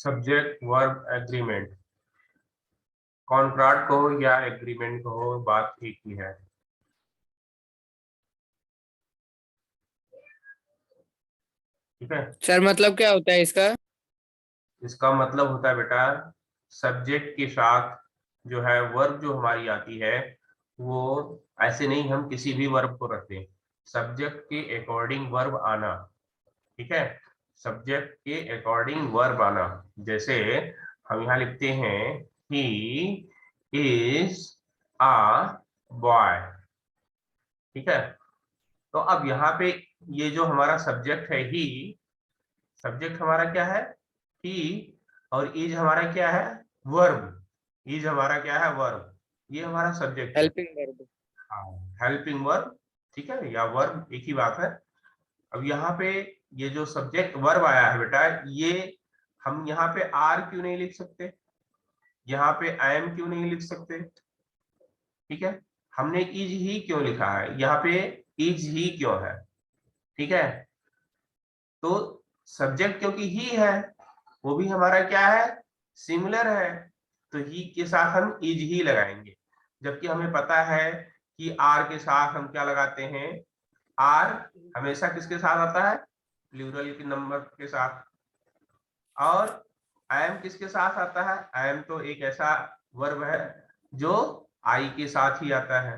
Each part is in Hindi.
सब्जेक्ट वर्ब एग्रीमेंट, कॉन्ट्रैक्ट कहो या एग्रीमेंट कहो, बात एक ही है। ठीक है, सर मतलब क्या होता है इसका? इसका मतलब होता है बेटा, सब्जेक्ट के साथ जो है वर्ब जो हमारी आती है, वो ऐसे नहीं हम किसी भी वर्ब को रखते हैं, सब्जेक्ट के अकॉर्डिंग वर्ब आना। ठीक है, सब्जेक्ट के अकॉर्डिंग वर्ब आना। जैसे हम यहाँ लिखते हैं ही इज अ बॉय। ठीक है, तो अब यहाँ पे ये जो हमारा सब्जेक्ट है ही, सब्जेक्ट हमारा क्या है ही, और इज हमारा क्या है वर्ब। इज हमारा क्या है वर्ब, ये हमारा सब्जेक्ट है। Helping verb. हाँ, हेल्पिंग वर्ब। ठीक है, या वर्ब एक ही बात है। अब यहाँ पे ये जो सब्जेक्ट वर्ब आया है बेटा, ये हम यहाँ पे आर क्यों नहीं लिख सकते, यहाँ पे आई एम क्यों नहीं लिख सकते। ठीक है, हमने इज ही क्यों लिखा है, यहाँ पे इज ही क्यों है। ठीक है, तो सब्जेक्ट क्योंकि ही है, वो भी हमारा क्या है सिंगुलर है, तो ही के साथ हम इज ही लगाएंगे। जबकि हमें पता है कि आर के साथ हम क्या लगाते हैं, आर हमेशा किसके साथ आता है, प्लूरल के नंबर के साथ। और आई एम किसके साथ आता है, आई एम तो एक ऐसा वर्ब है जो आई के साथ ही आता है,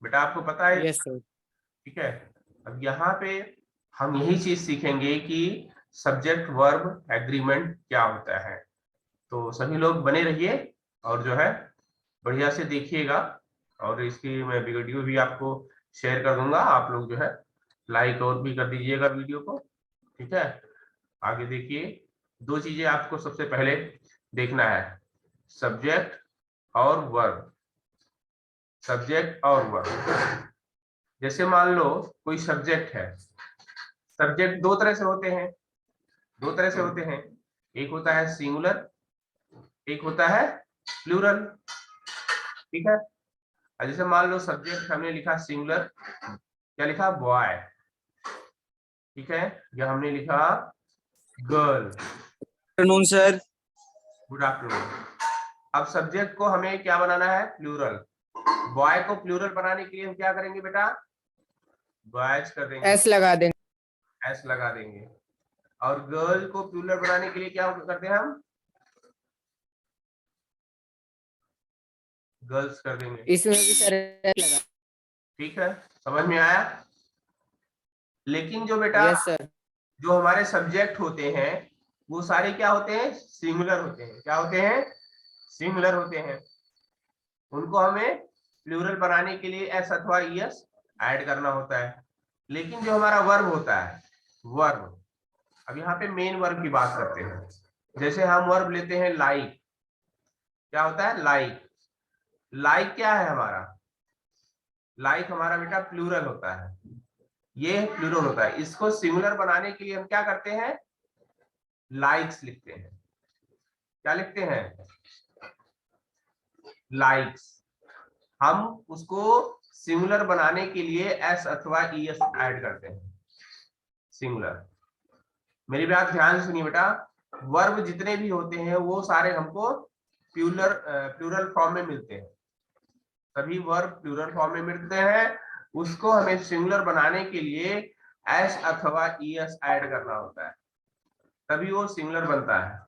बेटा आपको पता है। Yes sir. ठीक है, अब यहाँ पे हम यही चीज सीखेंगे कि सब्जेक्ट वर्ब एग्रीमेंट क्या होता है। तो सभी लोग बने रहिए और जो है बढ़िया से देखिएगा, और इसकी मैं वीडियो भी आपको शेयर कर दूंगा, आप लोग जो है लाइक और भी कर दीजिएगा वीडियो को। ठीक है, आगे देखिए, दो चीजें आपको सबसे पहले देखना है, सब्जेक्ट और वर्ब। सब्जेक्ट और वर्ब, जैसे मान लो कोई सब्जेक्ट है, सब्जेक्ट दो तरह से होते हैं, दो तरह से होते हैं, एक होता है सिंगुलर, एक होता है प्लूरल। ठीक है, जैसे मान लो सब्जेक्ट हमने लिखा सिंगुलर, क्या लिखा बॉय। ठीक है, या हमने लिखा girl. Afternoon sir. Good afternoon. अब सब्जेक्ट को हमें क्या बनाना है, प्लूरल। बॉय को प्लूरल बनाने के लिए हम क्या करेंगे बेटा, बॉयज कर देंगे, एस लगा देंगे। एस लगा देंगे। और गर्ल को प्लूरल बनाने के लिए क्या करते हैं हम, गर्ल्स कर देंगे। इसमें भी सर एस लगा। ठीक है, समझ में आया। लेकिन जो बेटा यस सर। जो हमारे सब्जेक्ट होते हैं वो सारे क्या होते हैं, सिंगुलर होते हैं। क्या होते हैं, सिंगुलर होते हैं। उनको हमें प्लूरल बनाने के लिए एस अथवा ईएस ऐड करना होता है। लेकिन जो हमारा वर्ब होता है, वर्ब, अब यहाँ पे मेन वर्ब की बात करते हैं। जैसे हम वर्ब लेते हैं लाइक, क्या होता है लाइक। लाइक क्या है हमारा, लाइक हमारा बेटा प्लूरल होता है, ये प्लूरल होता है। इसको सिंगुलर बनाने के लिए हम क्या करते हैं, लाइक्स लिखते हैं। क्या लिखते हैं, लाइक्स। हम उसको सिंगुलर बनाने के लिए एस अथवा ईएस ऐड करते हैं, सिंगुलर। मेरी बात ध्यान से सुनिए बेटा, वर्ब जितने भी होते हैं वो सारे हमको प्लूरल फॉर्म में मिलते हैं। सभी वर्ब प्लूरल फॉर्म में मिलते हैं, उसको हमें सिंगुलर बनाने के लिए एस अथवा ईएस ऐड करना होता है, तभी वो सिंगुलर बनता है,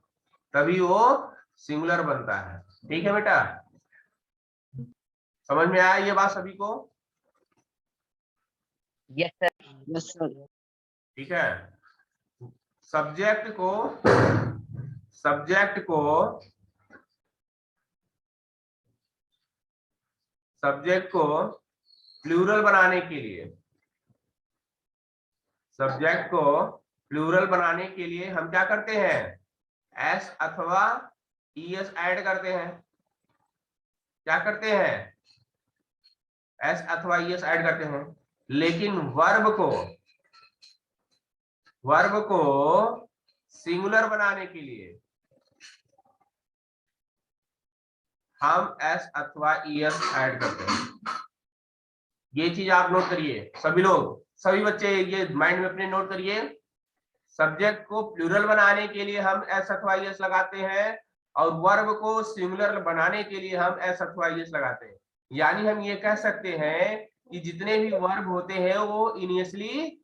तभी वो सिंगुलर बनता है। ठीक है बेटा, समझ में आया ये बात सभी को। Yes sir. Yes sir. ठीक है, सब्जेक्ट को, सब्जेक्ट को, सब्जेक्ट को प्लूरल बनाने के लिए, सब्जेक्ट को प्लूरल बनाने के लिए हम क्या करते हैं, एस अथवा ईएस ऐड करते हैं। क्या करते हैं, एस अथवा ईएस ऐड करते हैं। लेकिन वर्ब को, वर्ब को सिंगुलर बनाने के लिए हम एस अथवा ईएस ऐड करते हैं। ये चीज आप नोट करिए, सभी लोग, सभी बच्चे ये माइंड में अपने नोट करिए। सब्जेक्ट को प्लूरल बनाने के लिए हम एस अथवा एस लगाते हैं, और वर्ब को सिंगुलर बनाने के लिए हम एस अथवा एस लगाते हैं। यानी हम ये कह सकते हैं कि जितने भी वर्ब होते हैं वो इनिशियली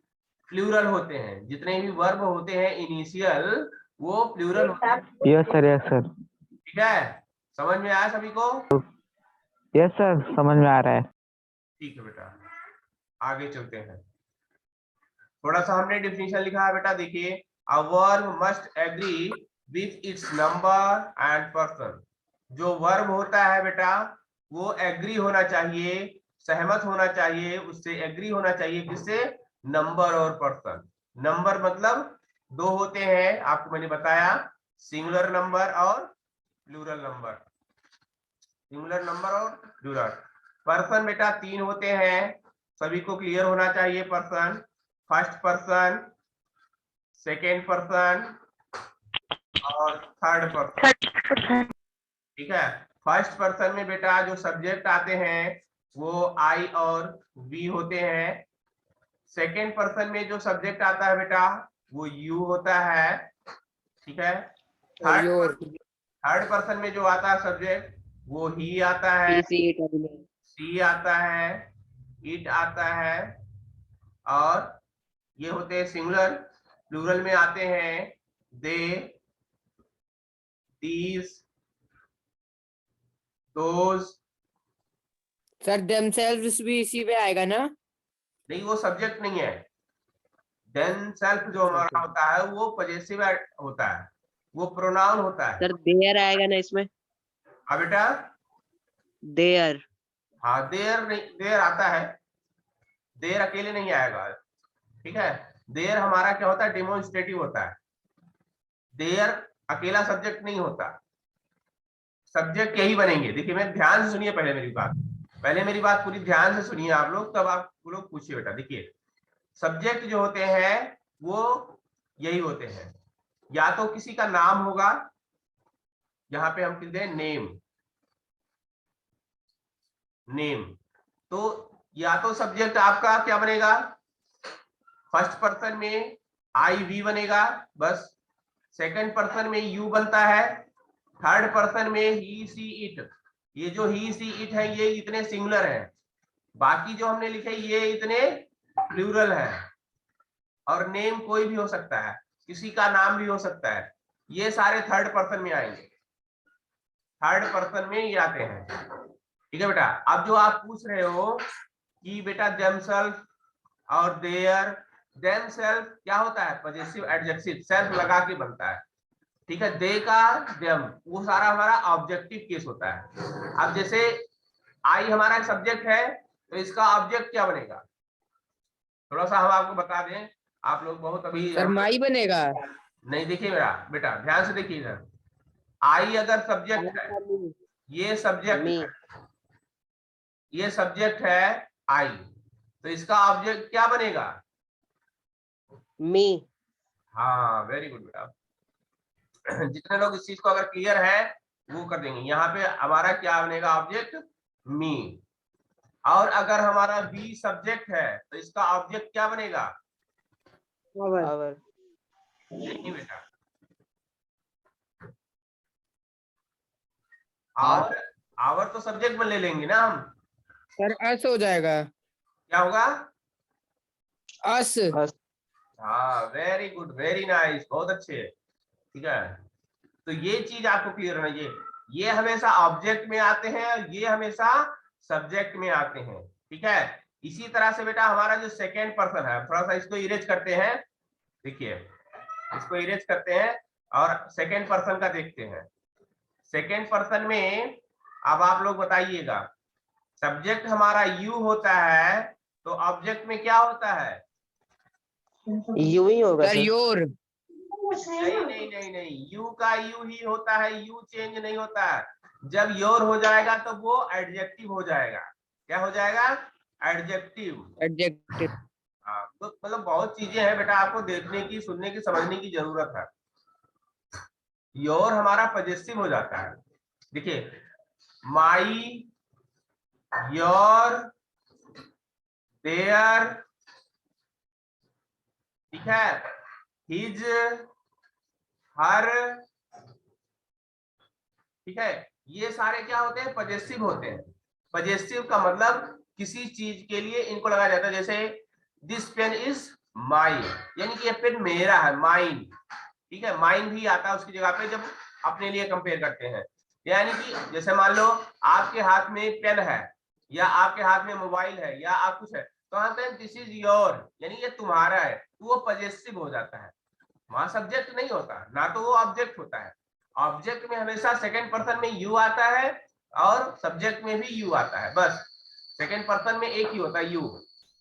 प्लूरल होते हैं, जितने भी वर्ब होते हैं इनिशियल वो प्लूरल होते हैं। यस सर, यस सर, ठीक है, समझ में आया सभी को? यस सर, समझ में आ रहा है। ठीक है बेटा, आगे चलते हैं। थोड़ा सा हमने डिफिनीशन लिखा है बेटा, देखिए, a verb must agree with its number and person. जो वर्ब होता है बेटा वो एग्री होना चाहिए, सहमत होना चाहिए, उससे एग्री होना चाहिए, किससे? नंबर और पर्सन। नंबर मतलब दो होते हैं, आपको मैंने बताया, सिंगुलर नंबर और प्लूरल नंबर। सिंगुलर नंबर और प्लूरल। पर्सन बेटा तीन होते हैं, सभी को क्लियर होना चाहिए। Person, first person, second person और थर्ड पर्सन। ठीक है, फर्स्ट पर्सन में बेटा जो सब्जेक्ट आते हैं वो आई और वी होते हैं। सेकेंड पर्सन में जो सब्जेक्ट आता है बेटा वो यू होता है। ठीक है, थर्ड पर्सन में जो आता है सब्जेक्ट वो ही आता है, सी आता है, इट आता है, और ये होते हैं सिंगुलर। प्लूरल में आते हैं दे, दीज, दोज। सर themselves भी इसी पे आएगा ना? नहीं, वो सब्जेक्ट नहीं है। देन सेल्फ जो हमारा होता है वो पजेसिव होता है, वो प्रोनाउन होता है। सर देयर आएगा ना इसमें? हाँ बेटा, देयर। हाँ देयर नहीं, देयर आता है, देयर अकेले नहीं आएगा। ठीक है, देयर हमारा क्या होता है? डेमोन्स्ट्रेटिव होता है। देयर अकेला सब्जेक्ट नहीं होता, सब्जेक्ट यही बनेंगे। देखिए, मैं ध्यान से सुनिए, पहले मेरी बात पूरी ध्यान से सुनिए आप लोग, तब आप लोग पूछिए बेटा। देखिए, सब्जेक्ट जो होते हैं वो यही होते हैं, या तो किसी का नाम होगा, यहाँ पे हम लिखते हैं नेम, नेम। तो या तो सब्जेक्ट आपका क्या बनेगा? फर्स्ट पर्सन में आई वी बनेगा बस, सेकंड पर्सन में यू बनता है, थर्ड पर्सन में ही सी इट। ये जो ही सी इट है ये इतने सिंगुलर है, बाकी जो हमने लिखे ये इतने प्लूरल है। और नेम कोई भी हो सकता है, किसी का नाम भी हो सकता है, ये सारे थर्ड पर्सन में आएंगे, थर्ड पर्सन में ये आते हैं। ठीक है बेटा, अब जो आप पूछ रहे हो कि बेटा देमसेल्फ और देयर, देमसेल्फ क्या होता है? पॉजिटिव एडजेक्टिव, सेल्फ लगा के बनता है। ठीक है, दे का देम वो सारा हमारा ऑब्जेक्टिव केस होता है। अब जैसे आई हमारा सब्जेक्ट है तो इसका ऑब्जेक्ट क्या बनेगा? थोड़ा सा हम आपको बता दें, आप लोग बहुत अभी सर माई बनेगा। नहीं। देखिए मेरा बेटा, ध्यान से देखिए इधर, आई अगर सब्जेक्ट है, ये सब्जेक्ट है, ये सब्जेक्ट है आई, तो इसका ऑब्जेक्ट क्या बनेगा? मी। हाँ, वेरी गुड बेटा। जितने लोग इस चीज को अगर क्लियर है वो कर देंगे। यहाँ पे हमारा क्या बनेगा ऑब्जेक्ट? मी। और अगर हमारा बी सब्जेक्ट है तो इसका ऑब्जेक्ट क्या बनेगा? आवर। नहीं बेटा, आवर तो सब्जेक्ट में ले लेंगे ना हम। सर अस हो जाएगा। क्या होगा? अस। हाँ, वेरी गुड, वेरी नाइस, बहुत अच्छे। ठीक है, तो ये चीज आपको क्लियर होना चाहिए, ये हमेशा ऑब्जेक्ट में आते हैं और ये हमेशा सब्जेक्ट में आते हैं। ठीक है, इसी तरह से बेटा हमारा जो सेकेंड पर्सन है, थोड़ा सा इसको इरेज करते हैं। देखिए, इसको इरेज करते हैं और सेकेंड पर्सन का देखते हैं। सेकेंड पर्सन में अब आप लोग बताइएगा, सब्जेक्ट हमारा यू होता है तो ऑब्जेक्ट में क्या होता है? यू ही होगा सर योर। नहीं नहीं नहीं नहीं, यू का यू ही होता है, यू चेंज नहीं होता है। जब योर हो जाएगा तो वो एडजेक्टिव हो जाएगा। क्या हो जाएगा? एडजेक्टिव। एडजेक्टिव। हाँ, तो मतलब बहुत चीजें हैं बेटा, आपको देखने की, सुनने की, समझने की जरूरत है। योर हमारा पॉजिटिव हो जाता है। देखिए, माई, योर, देयर। ठीक है, हिज, हर, ठीक है, ये सारे क्या होते हैं, पजेसिव होते हैं। पजेसिव का मतलब किसी चीज के लिए इनको लगाया जाता है, जैसे दिस पेन इज माइन, यानी कि ये पेन मेरा है, माइन, ठीक है, माइन भी आता है उसकी जगह पे जब अपने लिए कंपेयर करते हैं। यानी कि जैसे मान लो आपके हाथ में पेन है, या आपके हाथ में मोबाइल है, या आप कुछ है, तो यहाँ पे दिस इज योर, यानी ये तुम्हारा है, तो वो पजेसिव हो जाता है। वहां सब्जेक्ट नहीं होता ना, तो वो ऑब्जेक्ट होता है। ऑब्जेक्ट में हमेशा सेकंड पर्सन में यू आता है और सब्जेक्ट में भी यू आता है, बस सेकंड पर्सन में एक ही होता है, यू।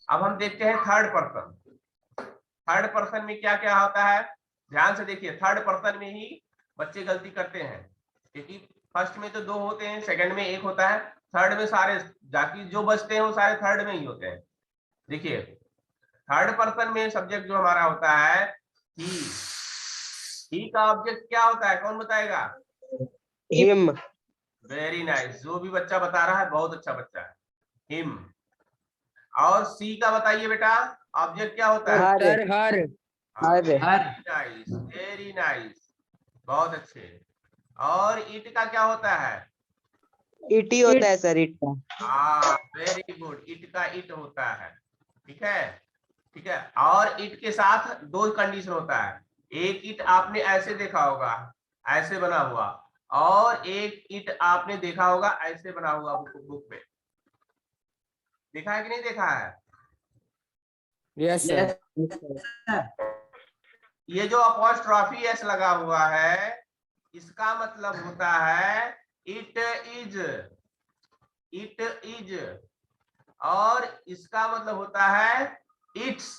अब हम देखते हैं थर्ड पर्सन। थर्ड पर्सन में क्या क्या होता है, ध्यान से देखिए। थर्ड पर्सन में ही बच्चे गलती करते हैं, क्योंकि फर्स्ट में तो दो होते हैं, सेकंड में एक होता है, थर्ड में सारे बाकी जो बचते हैं वो सारे थर्ड में ही होते हैं। देखिए थर्ड पर्सन में सब्जेक्ट जो हमारा होता है ही का ऑब्जेक्ट क्या होता है, कौन बताएगा? हिम, वेरी नाइस, जो भी बच्चा बता रहा है बहुत अच्छा बच्चा है, हिम। और सी का बताइए बेटा, ऑब्जेक्ट क्या होता है? हर, सर हर। वेरी नाइस, वेरी नाइस, बहुत अच्छे। और इट का क्या होता है? इट ही होता है सर, इट का। हाँ वेरी गुड, इट का इट होता है, ठीक है, ठीक है। और इट के साथ दो कंडीशन होता है, एक इट आपने ऐसे देखा होगा, ऐसे बना हुआ, और एक इट आपने देखा होगा ऐसे बना हुआ बुक में, देखा है कि नहीं देखा है? Yes sir. ये जो अपॉस्ट्रॉफी एस लगा हुआ है, इसका मतलब होता है इट इज, इट इज, और इसका मतलब होता है इट्स,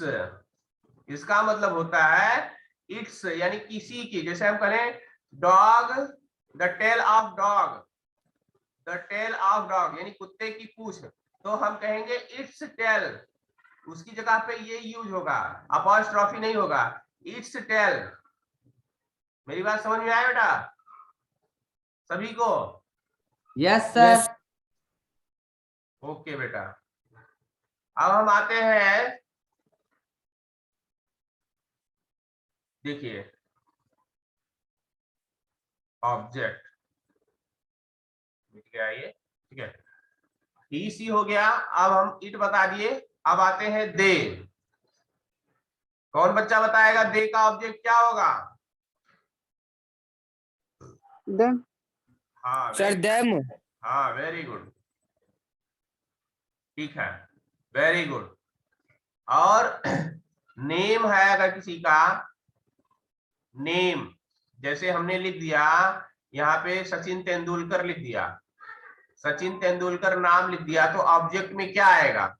इसका मतलब होता है इट्स, यानी किसी की, जैसे हम कहें dog, the tail of dog, the tail of dog यानी कुत्ते की पूंछ, तो हम कहेंगे इट्स टेल, उसकी जगह पे ये यूज होगा, अपॉस्ट्रॉफी नहीं होगा, इट्स टेल। मेरी बात समझ में आया बेटा सभी को? Yes sir. ओके बेटा, अब हम आते हैं, देखिए ऑब्जेक्ट मिट गया ये, ठीक है, ही सी हो गया। अब हम इट बता दिए, अब आते हैं दे। कौन बच्चा बताएगा दे का ऑब्जेक्ट क्या होगा? देम, हाँ सर देम। हाँ वेरी गुड, ठीक है, वेरी गुड। और नेम है अगर किसी का, नेम जैसे हमने लिख दिया यहाँ पे सचिन तेंदुलकर लिख दिया, सचिन तेंदुलकर नाम लिख दिया, तो ऑब्जेक्ट में क्या आएगा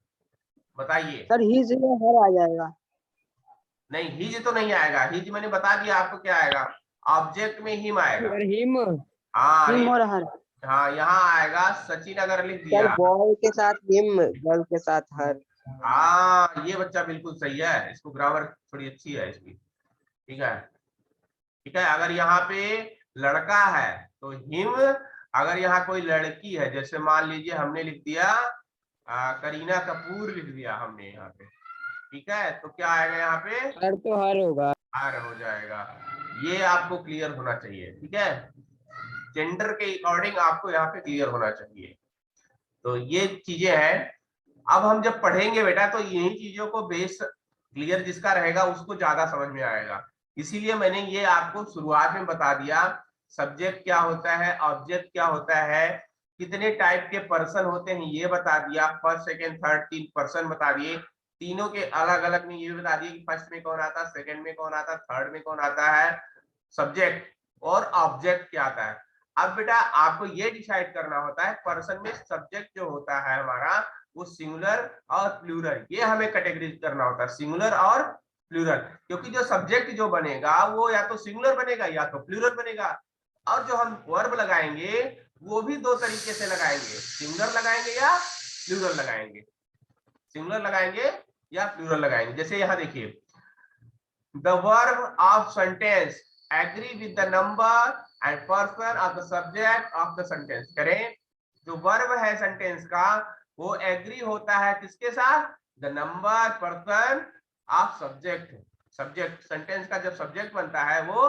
बताइए? सर हिज या हर आ जाएगा। नहीं हिज तो नहीं आएगा, हिज मैंने बता दिया आपको क्या आएगा, ऑब्जेक्ट में हिम आएगा। Sir him. हाँ हिम और हर। हाँ यहाँ आएगा, सचिन अगर लिख सर दिया, बॉय के साथ हिम, गर्ल के साथ हर। हाँ ये बच्चा बिल्कुल सही है, इसको ग्रामर थोड़ी अच्छी है इसकी, ठीक है, ठीक है। अगर यहाँ पे लड़का है तो हिम, अगर यहाँ कोई लड़की है, जैसे मान लीजिए हमने लिख दिया करीना कपूर लिख दिया हमने यहाँ पे, ठीक है, तो क्या आएगा यहाँ पे? सर तो हर होगा। हर हो जाएगा। ये आपको क्लियर होना चाहिए, ठीक है, जेंडर के अकॉर्डिंग आपको यहाँ पे क्लियर होना चाहिए। तो ये चीजें हैं। अब हम जब पढ़ेंगे बेटा तो यही चीजों को बेस क्लियर जिसका रहेगा उसको ज्यादा समझ में आएगा, इसीलिए मैंने ये आपको शुरुआत में बता दिया, सब्जेक्ट क्या होता है, ऑब्जेक्ट क्या होता है, कितने टाइप के पर्सन होते हैं ये बता दिया, फर्स्ट सेकंड थर्ड तीन पर्सन बता दिए, तीनों के अलग अलग में ये भी बता दिए कि फर्स्ट में कौन आता है, सेकंड में कौन आता है, थर्ड में कौन आता है, सब्जेक्ट और ऑब्जेक्ट क्या आता है। अब बेटा आपको ये डिसाइड करना होता है पर्सन में सब्जेक्ट जो होता है हमारा वो सिंगुलर और प्लूरल, ये हमें कैटेगराइज करना होता है, सिंगुलर और प्लूरल, क्योंकि जो सब्जेक्ट जो बनेगा वो या तो सिंगुलर बनेगा या तो प्लूरल बनेगा। और जो हम वर्ब लगाएंगे वो भी दो तरीके से लगाएंगे, सिंगुलर लगाएंगे या प्लूरल लगाएंगे, सिंगुलर लगाएंगे या प्लूरल लगाएंगे। जैसे यहाँ देखिए, the verb of sentence agree with the number and person of the subject of the sentence. करें, जो वर्ब है सेंटेंस का वो एग्री होता है किसके साथ? The number person of subject, subject, sentence का जब सब्जेक्ट बनता है वो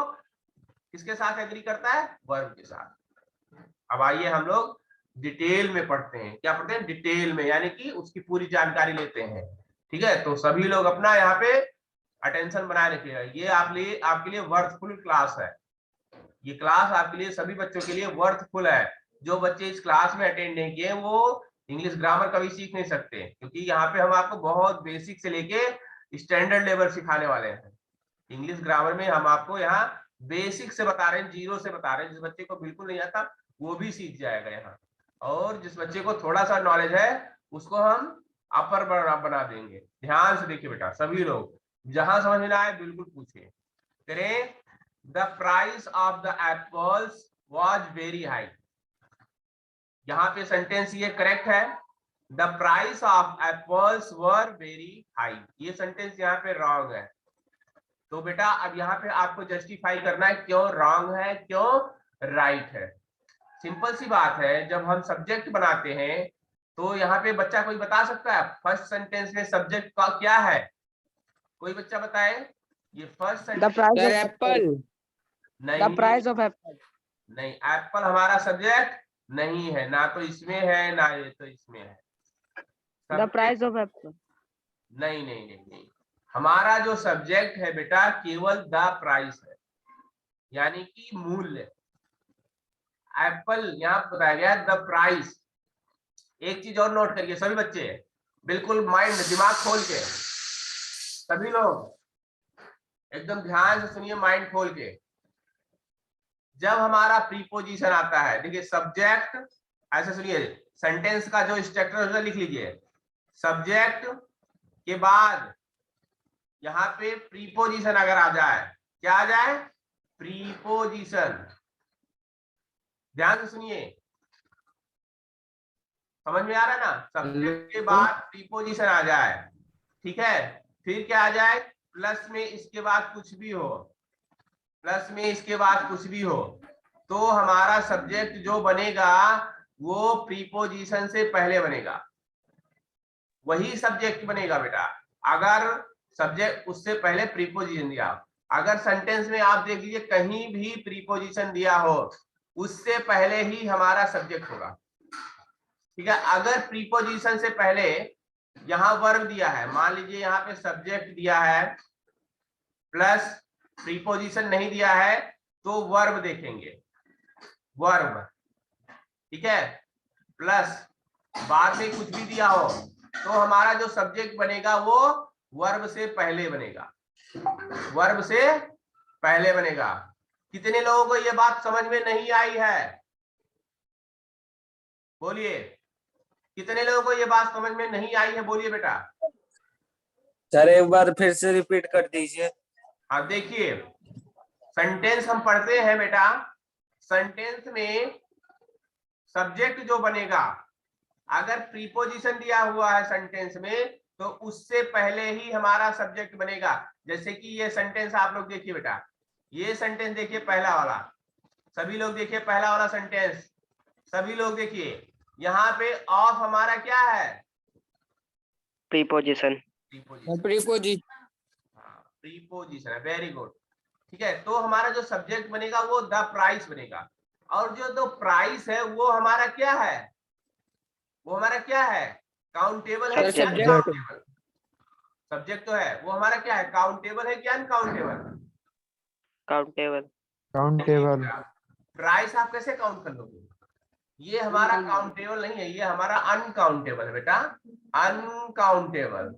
किसके साथ एग्री करता है? वर्ब के साथ। अब आइए हम लोग डिटेल में पढ़ते हैं। क्या पढ़ते हैं? डिटेल में, यानी कि उसकी पूरी जानकारी लेते हैं। ठीक है, तो सभी लोग अपना यहाँ पे अटेंशन बनाए रखिएगा। ये आपके लिए वर्थफुल क्लास है। ये क्लास आपके लिए, सभी बच्चों के लिए वर्थफुल है। जो बच्चे इस क्लास में अटेंड नहीं किए वो इंग्लिश ग्रामर कभी सीख नहीं सकते, क्योंकि यहाँ पे हम आपको बहुत बेसिक से लेके स्टैंडर्ड लेवल सिखाने वाले हैं। इंग्लिश ग्रामर में हम आपको यहाँ बेसिक से बता रहे हैं, जीरो से बता रहे हैं। जिस बच्चे को बिल्कुल नहीं आता वो भी सीख जाएगा यहाँ, और जिस बच्चे को थोड़ा सा नॉलेज है उसको हम अपर बना देंगे। ध्यान से देखिए बेटा, सभी लोग जहां समझ में ना आए बिल्कुल पूछिए। करें, the price of the apples was very high. यहाँ पे सेंटेंस ये करेक्ट है, the price of apples were very high. ये सेंटेंस यहाँ पे रॉन्ग है। तो बेटा अब यहाँ पे आपको जस्टिफाई करना है क्यों रॉन्ग है, क्यों राइट है। सिंपल सी बात है, जब हम सब्जेक्ट बनाते हैं तो यहाँ पे बच्चा कोई बता सकता है फर्स्ट सेंटेंस में सब्जेक्ट का क्या है? कोई बच्चा बताए। ये first the sentence price sir of Apple. नहीं, द प्राइस ऑफ एप्पल। नहीं, एप्पल हमारा सब्जेक्ट नहीं है, ना तो इसमें है ना ये तो इसमें है। The price of Apple. नहीं नहीं नहीं नहीं, हमारा जो सब्जेक्ट है बेटा केवल द प्राइस है, यानी कि मूल्य। एप्पल यहाँ बताया गया द प्राइस। एक चीज और नोट करिए सभी बच्चे, बिल्कुल माइंड दिमाग खोल के, सभी लोग एकदम ध्यान से सुनिए, माइंड खोल के। जब हमारा प्रीपोजिशन आता है, देखिए सब्जेक्ट, ऐसे सुनिए, सेंटेंस का जो स्ट्रक्चर है लिख लीजिए। सब्जेक्ट के बाद यहाँ पे प्रीपोजिशन अगर आ जाए, क्या आ जाए? प्रीपोजिशन। ध्यान से सुनिए, समझ में आ रहा है ना? सब्जेक्ट के बाद प्रीपोजिशन आ जाए, ठीक है, फिर क्या आ जाए? प्लस में इसके बाद कुछ भी हो, प्लस में इसके बाद कुछ भी हो, तो हमारा सब्जेक्ट जो बनेगा वो प्रीपोजिशन से पहले बनेगा, वही सब्जेक्ट बनेगा बेटा। अगर सब्जेक्ट उससे पहले प्रीपोजिशन दिया, अगर सेंटेंस में आप देख लीजिए कहीं भी प्रीपोजिशन दिया हो उससे पहले ही हमारा सब्जेक्ट होगा। ठीक है, अगर प्रीपोजिशन से पहले यहाँ वर्ब दिया है, मान लीजिए यहाँ पे सब्जेक्ट दिया है प्लस प्रीपोजिशन नहीं दिया है, तो वर्ब देखेंगे, वर्ब, ठीक है, प्लस बाद में कुछ भी दिया हो तो हमारा जो सब्जेक्ट बनेगा वो वर्ब से पहले बनेगा, वर्ब से पहले बनेगा। कितने लोगों को ये बात समझ में नहीं आई है? बोलिए, कितने लोगों को ये बात समझ में नहीं आई है? बोलिए बेटा। सर एक बार फिर से रिपीट कर दीजिए। हाँ देखिए, सेंटेंस हम पढ़ते हैं बेटा, सेंटेंस में सब्जेक्ट जो बनेगा, अगर प्रीपोजिशन दिया हुआ है सेंटेंस में तो उससे पहले ही हमारा सब्जेक्ट बनेगा। जैसे कि ये सेंटेंस आप लोग देखिए बेटा, ये सेंटेंस देखिए पहला वाला, सभी लोग देखिए पहला वाला सेंटेंस, सभी लोग देखिए, यहाँ पे ऑफ हमारा क्या है? प्रीपोजिशन। प्रीपोजिशन है, वेरी गुड। ठीक है, तो हमारा जो सब्जेक्ट बनेगा वो द प्राइस बनेगा, और जो प्राइस है वो हमारा क्या है? वो हमारा क्या है? काउंटेबल है कि अनकाउंटेबल? सब्जेक्ट तो है, वो हमारा क्या है? काउंटेबल है कि अनकाउंटेबल? काउंटेबल। काउंटेबल। प्राइस आप कैसे काउंट कर लोगे? ये हमारा काउंटेबल नहीं है, ये हमारा अनकाउंटेबल है बेटा, अनकाउंटेबल।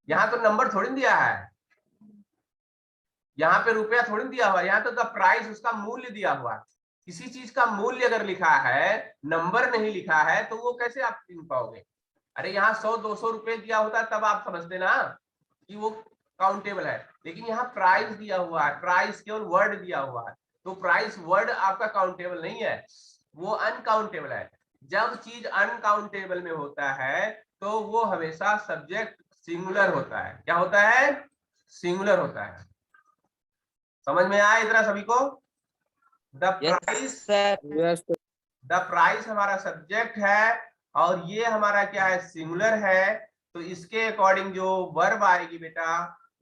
यहाँ तो नंबर थोड़ी दिया है, यहाँ पे रुपया थोड़ी दिया हुआ है, यहाँ तो द प्राइस उसका मूल्य दिया हुआ है। किसी चीज का मूल्य अगर लिखा है, नंबर नहीं लिखा है, तो वो कैसे आप गिन पाओगे? अरे यहाँ 100-200 रुपए दिया होता तब आप समझते ना कि वो काउंटेबल है, लेकिन यहाँ प्राइस दिया हुआ है, प्राइस केवल वर्ड दिया हुआ है, तो प्राइस वर्ड आपका काउंटेबल नहीं है, वो अनकाउंटेबल है। जब चीज अनकाउंटेबल में होता है तो वो हमेशा सब्जेक्ट सिंगुलर होता है। क्या होता है? सिंगुलर होता है। समझ में आया इतना सभी को? द प्राइस हमारा सब्जेक्ट है और ये हमारा क्या है? सिंगुलर है, तो इसके अकॉर्डिंग जो वर्ब आएगी बेटा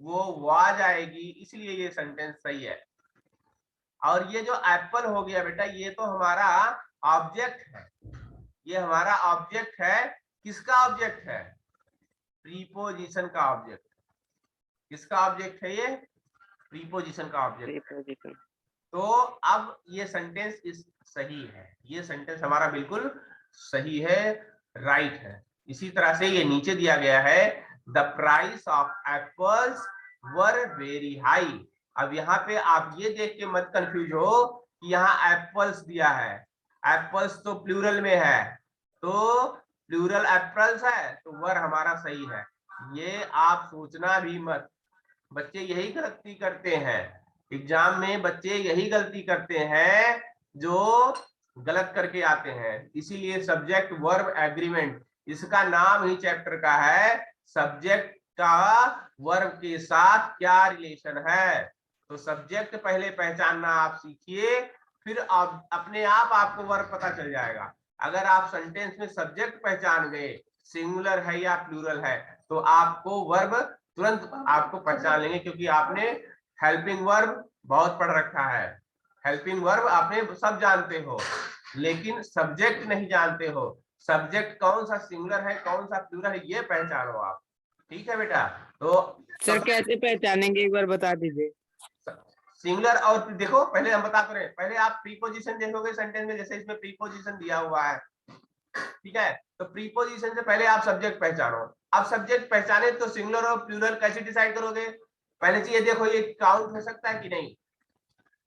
वो वाज आएगी, इसलिए ये सेंटेंस सही है। और ये जो एप्पल हो गया बेटा, ये तो हमारा ऑब्जेक्ट है, ये हमारा ऑब्जेक्ट है। किसका ऑब्जेक्ट है? प्रीपोजिशन का ऑब्जेक्ट। किसका ऑब्जेक्ट है ये? प्रीपोजिशन का ऑब्जेक्ट। प्रीपोजिशन। तो अब ये सेंटेंस इस सही है, ये सेंटेंस हमारा बिल्कुल सही है, राइट है। इसी तरह से ये नीचे दिया गया है, the price of apples were very high. अब यहाँ पे आप ये देख के मत कंफ्यूज हो कि यहाँ एप्पल्स दिया है, एप्पल्स तो प्लूरल में है, तो प्लूरल एप्पल्स है, तो वर हमारा सही है। ये आप सोचना भी मत, बच्चे यही गलती करते हैं एग्जाम में, बच्चे यही गलती करते हैं जो गलत करके आते हैं। इसीलिए सब्जेक्ट वर्ब एग्रीमेंट, इसका नाम ही चैप्टर का है, सब्जेक्ट का वर्ब के साथ क्या रिलेशन है। तो सब्जेक्ट पहले पहचानना आप सीखिए, फिर आप अपने आप आपको वर्ब पता चल जाएगा। अगर आप सेंटेंस में सब्जेक्ट पहचान गए, सिंगुलर है या प्लूरल है, तो आपको वर्ब तुरंत आपको पहचान लेंगे, क्योंकि आपने हेल्पिंग वर्ब बहुत पढ़ रखा है। हेल्पिंग वर्ब आपने सब जानते हो, लेकिन सब्जेक्ट नहीं जानते हो। सब्जेक्ट कौन सा सिंगुलर है, कौन सा प्लूरल है, ये पहचानो आप। ठीक है बेटा? तो सर कैसे पहचानेंगे, एक बार बता दीजिए। सिंगुलर और देखो, पहले हम बता रहे हैं, पहले आप प्रीपोजिशन देखोगे सेंटेंस में, जैसे इसमें प्रीपोजिशन दिया हुआ है, ठीक है? तो प्रीपोजिशन से पहले आप सब्जेक्ट पहचानो। अब सब्जेक्ट पहचाने तो सिंगुलर और प्लूरल कैसे डिसाइड करोगे? पहले चीज देखो, ये काउंट हो सकता है कि नहीं।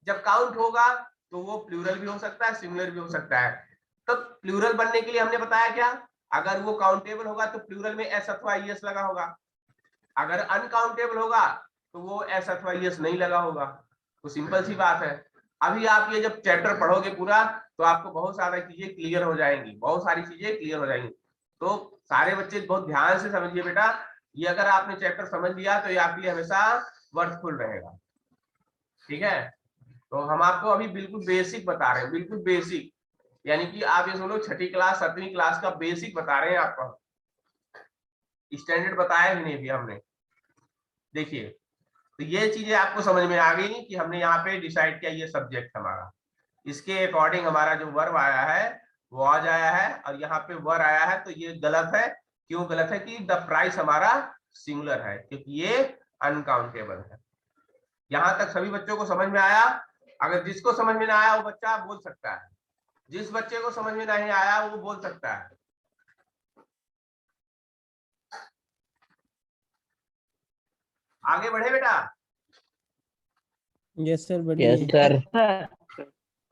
जब काउंट होगा तो वो प्लूरल भी हो सकता है, सिंगुलर भी हो सकता है। तो प्लूरल बनने के लिए हमने बताया क्या, अगर वो काउंटेबल होगा तो प्लूरल में एस अथवा ईएस लगा होगा, अगर अनकाउंटेबल होगा तो वो एस अथवा ईएस नहीं लगा होगा। तो सिंपल सी बात है। अभी आप ये जब चैप्टर पढ़ोगे पूरा, तो आपको बहुत सारी चीजें क्लियर हो जाएंगी, बहुत सारी चीजें क्लियर हो जाएंगी। तो सारे बच्चे बहुत ध्यान से समझिए बेटा, ये अगर आपने चैप्टर समझ लिया तो ये आपके लिए हमेशा वर्थफुल रहेगा। ठीक है? तो हम आपको अभी बिल्कुल बेसिक बता रहे हैं, बिल्कुल बेसिक, यानी कि आप ये समझो छठी क्लास 7वीं क्लास का बेसिक बता रहे हैं आपको, स्टैंडर्ड बताया ही नहीं भी हमने। देखिए, तो ये चीजें आपको समझ में आ गई कि हमने यहाँ पे डिसाइड किया ये सब्जेक्ट हमारा, इसके अकॉर्डिंग हमारा जो वर्ब आया है वो आज आया है, और यहाँ पे वर आया है, तो ये गलत है। क्यों गलत है? कि द प्राइस हमारा सिंगुलर है, क्योंकि ये अनकाउंटेबल है। यहाँ तक सभी बच्चों को समझ में आया? अगर जिसको समझ में ना आया वो बच्चा बोल सकता है, जिस बच्चे को समझ में नहीं आया वो बोल सकता है। आगे बढ़े बेटा? यस सर, बढ़िया। Yes sir.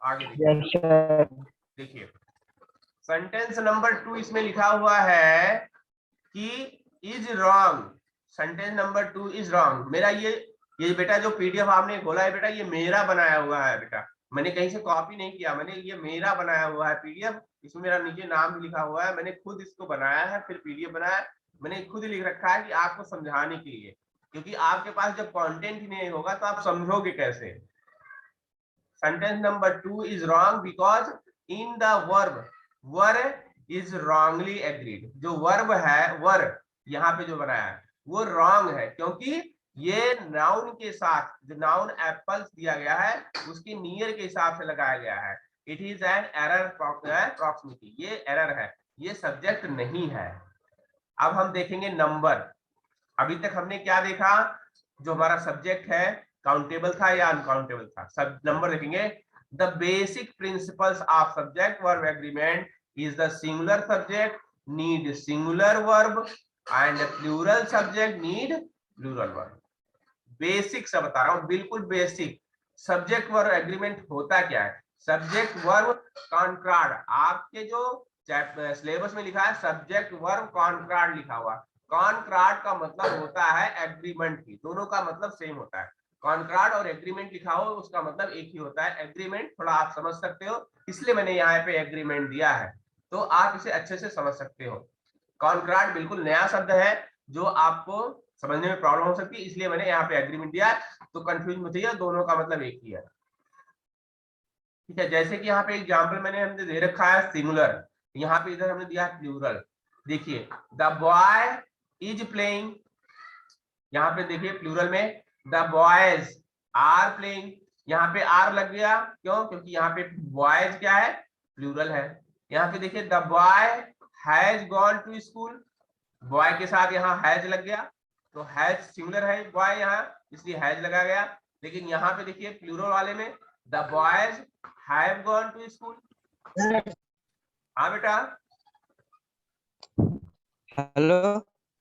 आगे यस सर। देखिए, सेंटेंस नंबर 2 इसमें लिखा हुआ है कि is wrong. Sentence number 2 is wrong. मेरा ये बेटा जो पीडीएफ आपने खोला है बेटा, ये मेरा बनाया हुआ है बेटा, मैंने कहीं से कॉपी नहीं किया, मैंने ये मेरा बनाया हुआ है पीडीएफ। इसमें मेरा नीचे नाम भी लिखा हुआ है, मैंने खुद इसको बनाया है, फिर पीडीएफ बनाया, मैंने खुद लिख रखा है कि आपको समझाने के लिए, क्योंकि आपके पास जब कंटेंट ही नहीं होगा तो आप समझोगे कैसे। Sentence number 2 is wrong because in the verb were is wrongly agreed. जो वर्ब है, वर यहाँ पे जो बनाया है वो रॉन्ग है, क्योंकि ये नाउन के साथ, जो नाउन एप्पल्स दिया गया है उसके नियर के हिसाब से लगाया गया है। It is an error proximity, ये एरर है, ये सब्जेक्ट नहीं है। अब हम देखेंगे नंबर। अभी तक हमने क्या देखा, जो हमारा सब्जेक्ट है काउंटेबल था या अनकाउंटेबल था। सब नंबर देखेंगे। The basic principles of subject verb agreement is the singular subject need singular verb and plural subject need plural verb. Basic सब बता रहा हूं, बिल्कुल बेसिक। सब्जेक्ट वर्ब एग्रीमेंट होता क्या है? सब्जेक्ट वर्ब कॉन्ट्राड, आपके जो सिलेबस में लिखा है सब्जेक्ट वर्ब कॉन्ट्राड लिखा हुआ। कॉन्ट्राड का मतलब होता है एग्रीमेंट की, दोनों का मतलब सेम होता है। कॉन्ट्राड और एग्रीमेंट लिखा हो उसका मतलब एक ही होता है। एग्रीमेंट थोड़ा आप समझ सकते हो, इसलिए मैंने यहाँ पे एग्रीमेंट दिया है, तो आप इसे अच्छे से समझ सकते हो। कॉन्ट्राड बिल्कुल नया शब्द है जो आपको समझने में प्रॉब्लम हो सकती है, इसलिए मैंने यहाँ पे एग्रीमेंट दिया है, तो कंफ्यूज मत होइए, दोनों का मतलब एक ही है। ठीक है? जैसे कि यहाँ पे एग्जाम्पल मैंने हमने दे रखा है सिंगुलर, यहाँ पे इधर हमने दिया है प्लूरल। देखिए, द बॉय इज प्लेइंग, यहाँ पे देखिए प्लूरल में द बॉयज आर प्लेइंग, यहाँ पे आर लग गया, क्यों? क्योंकि यहाँ पे बॉयज क्या है? प्लूरल है। यहाँ पे देखिए the boy has gone to school, boy के साथ यहाँ हैज लग गया, तो हैज सिंगुलर है बॉय यहाँ, इसलिए हैज लगा गया। लेकिन यहाँ पे देखिए प्लूरल वाले में the boys have gone to school. हाँ बेटा, हेलो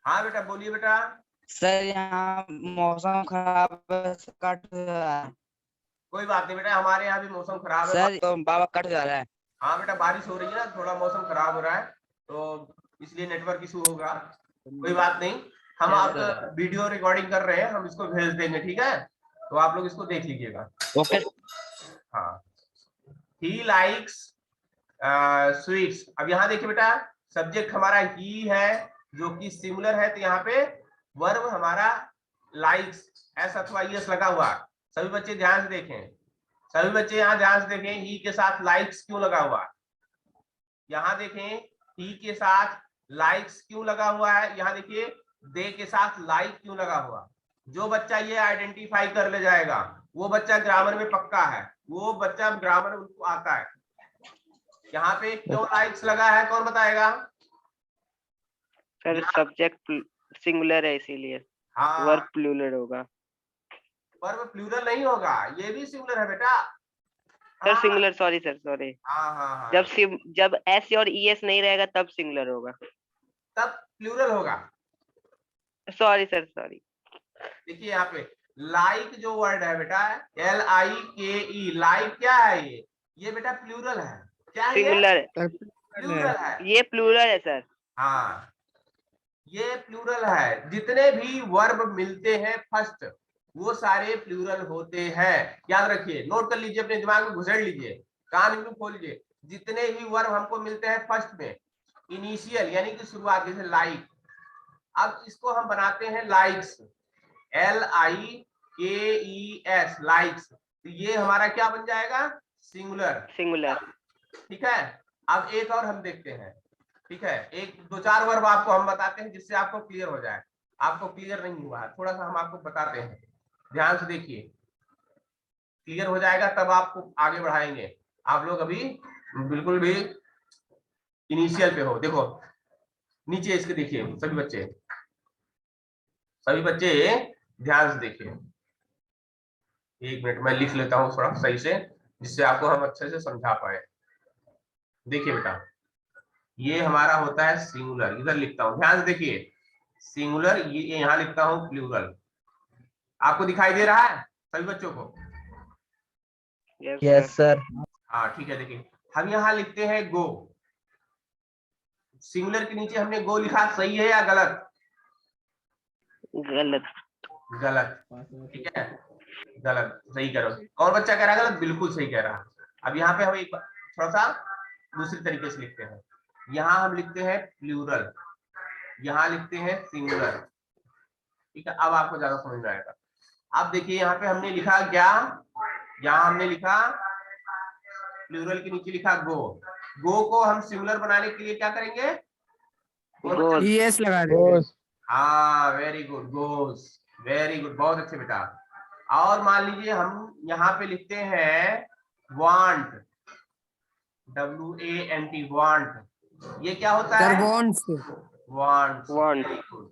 हाँ बेटा बोलिए बेटा। सर, यहाँ मौसम खराब है, कट रहा है कोई बात नहीं बेटा, हमारे यहाँ भी मौसम खराब है। सर, तो बाबा कट जा रहा है। हाँ बेटा, बारिश हो रही है ना, थोड़ा मौसम खराब हो रहा है, तो इसलिए नेटवर्क इशू होगा। कोई बात नहीं, हम आपका वीडियो रिकॉर्डिंग कर रहे हैं, हम इसको भेज देंगे, ठीक है? तो आप लोग इसको देख लीजिएगा। ओके। हाँ, ही लाइक्स स्वीट्स। अब यहाँ देखिए बेटा, सब्जेक्ट हमारा ही है जो कि सिंगुलर है, तो यहाँ पे वर्ब हमारा लाइक्स, एस अथवा ईएस लगा हुआ। सभी बच्चे ध्यान से देखें, सभी बच्चे यहाँ ध्यान से देखें, ही के साथ लाइक्स क्यों लगा हुआ? यहाँ देखें, ही के साथ लाइक्स क्यों लगा हुआ है? यहाँ देखिए, दे के साथ लाइक क्यों लगा हुआ? जो बच्चा ये आइडेंटिफाई कर ले जाएगा वो बच्चा ग्रामर में पक्का है, वो बच्चा ग्रामर उनको आता है। यहाँ पे क्यों लाइक्स लगा है, कौन बताएगा? सर सब्जेक्ट सिंगुलर है इसीलिए हाँ, वर्ब प्लूरल होगा। वर्ब प्लूरल नहीं होगा, ये भी सिंगुलर है बेटा। Sir singular, sorry sir, sorry. हाँ हाँ हाँ, जब एस और ईएस नहीं रहेगा तब सिंगुलर होगा, तब प्लूरल होगा। Sorry sir, sorry. देखिए यहाँ पे लाइक जो वर्ड है बेटा, LIKE, लाइक क्या है? ये बेटा प्लूरल है। क्या है? सिंगुलर है, प्लूरल है। ये प्लूरल है सर। हाँ, ये प्लूरल है। जितने भी वर्ब मिलते हैं फर्स्ट, वो सारे प्लूरल होते हैं। याद रखिए, नोट कर लीजिए, अपने दिमाग में घुसेड़ लीजिए, कान में खोल लीजिए। जितने भी वर्ब हमको मिलते हैं फर्स्ट में, इनिशियल यानी कि शुरुआत, जैसे लाइक, अब इसको हम बनाते हैं लाइक्स, LIKES, लाइक्स, तो ये हमारा क्या बन जाएगा? सिंगुलर। सिंगुलर। ठीक है, अब एक और हम देखते हैं, ठीक है? एक दो चार वर्ब आपको हम बताते हैं जिससे आपको क्लियर हो जाए। आपको क्लियर नहीं हुआ है, थोड़ा सा हम आपको बताते हैं, ध्यान से देखिए, क्लियर हो जाएगा तब आपको आगे बढ़ाएंगे। आप लोग अभी बिल्कुल भी इनिशियल पे हो। देखो नीचे इसके देखिए, सभी बच्चे ध्यान से देखिए। एक मिनट मैं लिख लेता हूँ थोड़ा सही से, जिससे आपको हम अच्छे से समझा पाए। देखिए बेटा, ये हमारा होता है सिंगुलर, इधर लिखता हूँ, ध्यान से देखिए, सिंगुलर, ये यहाँ लिखता हूँ प्लूरल। आपको दिखाई दे रहा है सभी बच्चों को? Yes sir. हाँ ठीक है, देखिए हम यहाँ लिखते हैं गो, सिंगुलर के नीचे हमने गो लिखा, सही है या गलत? गलत। गलत, ठीक है, गलत। सही करो, कौन बच्चा कह रहा है गलत? बिल्कुल सही कह रहा है। अब यहाँ पे हम एक थोड़ा सा दूसरी तरीके से लिखते हैं, यहाँ हम लिखते हैं प्लूरल, यहाँ लिखते हैं सिंगुलर, ठीक है? अब आपको ज्यादा समझ में आएगा। अब देखिए यहाँ पे हमने लिखा क्या, यहाँ हमने लिखा प्लूरल के नीचे लिखा गो, गो को हम सिंगुलर बनाने के लिए क्या करेंगे? ES लगा देंगे। हाँ, वेरी गुड, गोस, वेरी गुड, बहुत अच्छे बेटा। और मान लीजिए हम यहाँ पे लिखते हैं वांट, WANT, वांट, ये क्या होता है? Wants. Want, Want। Very good,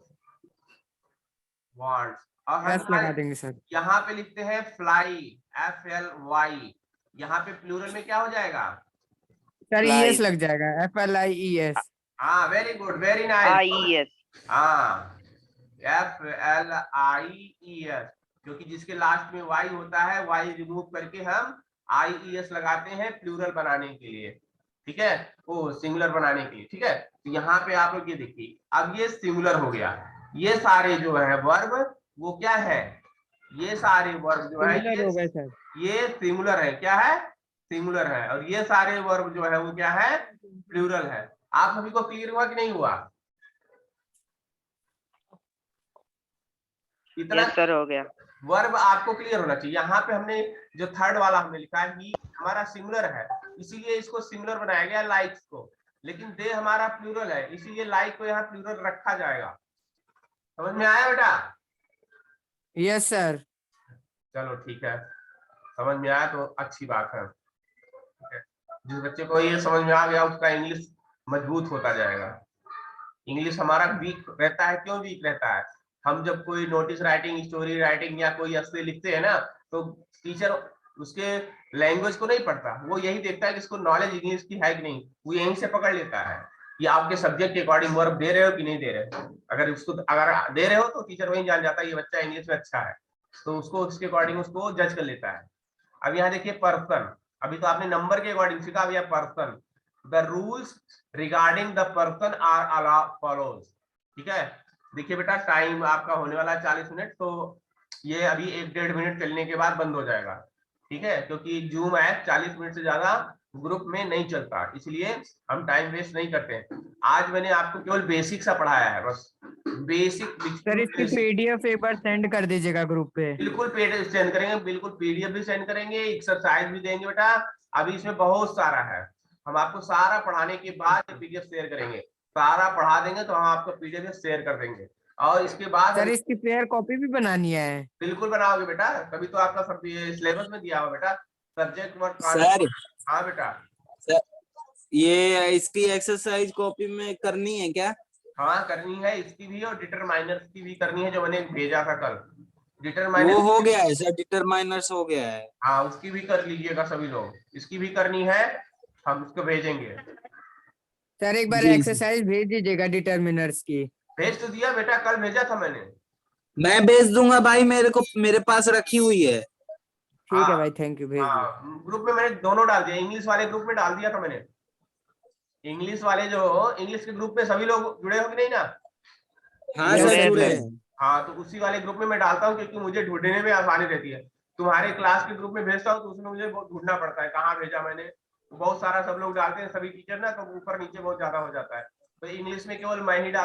want. और S लगा हम देंगे सर। यहाँ पे लिखते हैं फ्लाई, FLY, यहाँ पे प्लूरल में क्या हो जाएगा? Sir Fly। ES लग जाएगा, FLIES। हाँ, very good, very nice. IES। हाँ, FLIES, क्योंकि जिसके लास्ट में Y होता है, Y रिमूव करके हम IES लगाते हैं प्लूरल बनाने के लिए, ठीक है? वो सिंगुलर बनाने के लिए, ठीक है? तो यहाँ पे आप लोग ये देखिए, अब ये सिंगुलर हो गया। ये सारे जो है वर्ब, वो क्या है? ये सारे वर्ब जो है ये सिंगुलर है। क्या है? सिंगुलर है। और ये सारे वर्ब जो है वो क्या है? प्लूरल है। आप सभी को क्लियर हुआ कि नहीं हुआ? इतना यस सर, हो गया। वर्ब आपको क्लियर होना चाहिए। यहाँ पे हमने जो थर्ड वाला हमने लिखा है, ही हमारा सिंगुलर है, इसीलिए इसको सिंगुलर बनाया गया लाइक्स को। लेकिन दे हमारा प्लूरल है, इसीलिए लाइक को यहाँ प्लूरल रखा जाएगा। समझ में आया बेटा? Yes sir. चलो ठीक है, समझ में आया तो अच्छी बात है। ठीक है? जिस बच्चे को ये समझ में आ गया उसका इंग्लिश मजबूत होता जाएगा। इंग्लिश हमारा वीक रहता है, क्यों वीक रहता है? हम जब कोई नोटिस राइटिंग, स्टोरी राइटिंग या कोई ऐसे लिखते हैं ना, तो टीचर उसके लैंग्वेज को नहीं पढ़ता, वो यही देखता है कि इसको नॉलेज इंग्लिश की है कि नहीं, वो यहीं से पकड़ लेता है कि आपके सब्जेक्ट के अकॉर्डिंग वर्ब दे रहे हो कि नहीं दे रहे हो। अगर दे रहे हो तो टीचर वही जान जाता है ये बच्चा इंग्लिश में अच्छा है, तो उसको उसके अकॉर्डिंग उसको जज कर लेता है। अब यहाँ देखिए पर्सन, अभी तो आपने नंबर के अकॉर्डिंग सीखा, अब यह person. The rules regarding the person are allow follows. ठीक है, देखिए बेटा टाइम आपका होने वाला है 40 मिनट, तो ये अभी 1-1.5 मिनट चलने के बाद बंद हो जाएगा। ठीक है, क्योंकि जूम ऐप 40 मिनट से ज्यादा ग्रुप में नहीं चलता, इसलिए हम टाइम वेस्ट नहीं करते हैं। आज मैंने आपको केवल बेसिक सा पढ़ाया है, बस बेसिक। सर इसकी पीडीएफ एक बार सेंड कर दीजिएगा ग्रुप पे। बिल्कुल पीडीएफ सेंड करेंगे, बिल्कुल पीडीएफ भी सेंड करेंगे, एक्सरसाइज भी देंगे बेटा। अभी इसमें बहुत सारा है, हम आपको सारा पढ़ाने के बाद पीडीएफ शेयर करेंगे। सारा पढ़ा देंगे तो हम आपको पीडीएफ शेयर कर देंगे, और इसके बाद सर इसकी फेयर कॉपी भी बनानी है। बिल्कुल बनाओगे बेटा, तभी तो आपका सब सिलेबस में दिया हुआ बेटा, सब्जेक्ट वर्क। सर हाँ बेटा, ये इसकी एक्सरसाइज कॉपी में करनी है क्या? हाँ करनी है, इसकी भी और डिटरमाइनर्स की भी करनी है, जो मैंने भेजा था कल। वो डिटरमाइनर हो गया है सर, डिटरमाइनर्स हो गया है। हाँ उसकी भी कर लीजिएगा सभी लोग, इसकी भी करनी है, हम उसको भेजेंगे। सर एक बार जी, जी। एक्सरसाइज भेज दीजिएगा डिटरमिनर्स की। भेज तो दिया बेटा, कल भेजा था मैंने। मैं भेज दूंगा भाई, मेरे पास रखी हुई है। ठीक है हाँ, भाई, थैंक यू, भेज दीजिए। हाँ ग्रुप में मैंने दोनों डाल दिया, इंग्लिश वाले ग्रुप में डाल दिया था मैंने। इंग्लिश वाले जो इंग्लिश के ग्रुप में सभी लोग जुड़े हो कि नहीं ना? हाँ Yes, सर, sir. जुड़े हैं। हाँ, तो उसी वाले ग्रुप में मैं डालता हूँ, क्योंकि मुझे ढूंढने में आसानी रहती है। तुम्हारे क्लास के ग्रुप में भेजता हूँ तो उसमें मुझे बहुत ढूंढना पड़ता है कहाँ भेजा मैंने, तो बहुत सारा सब लोग डालते हैं, सभी टीचर ना, तो ऊपर नीचे बहुत ज्यादा हो जाता है। तो इंग्लिश में केवल मैं ही डाल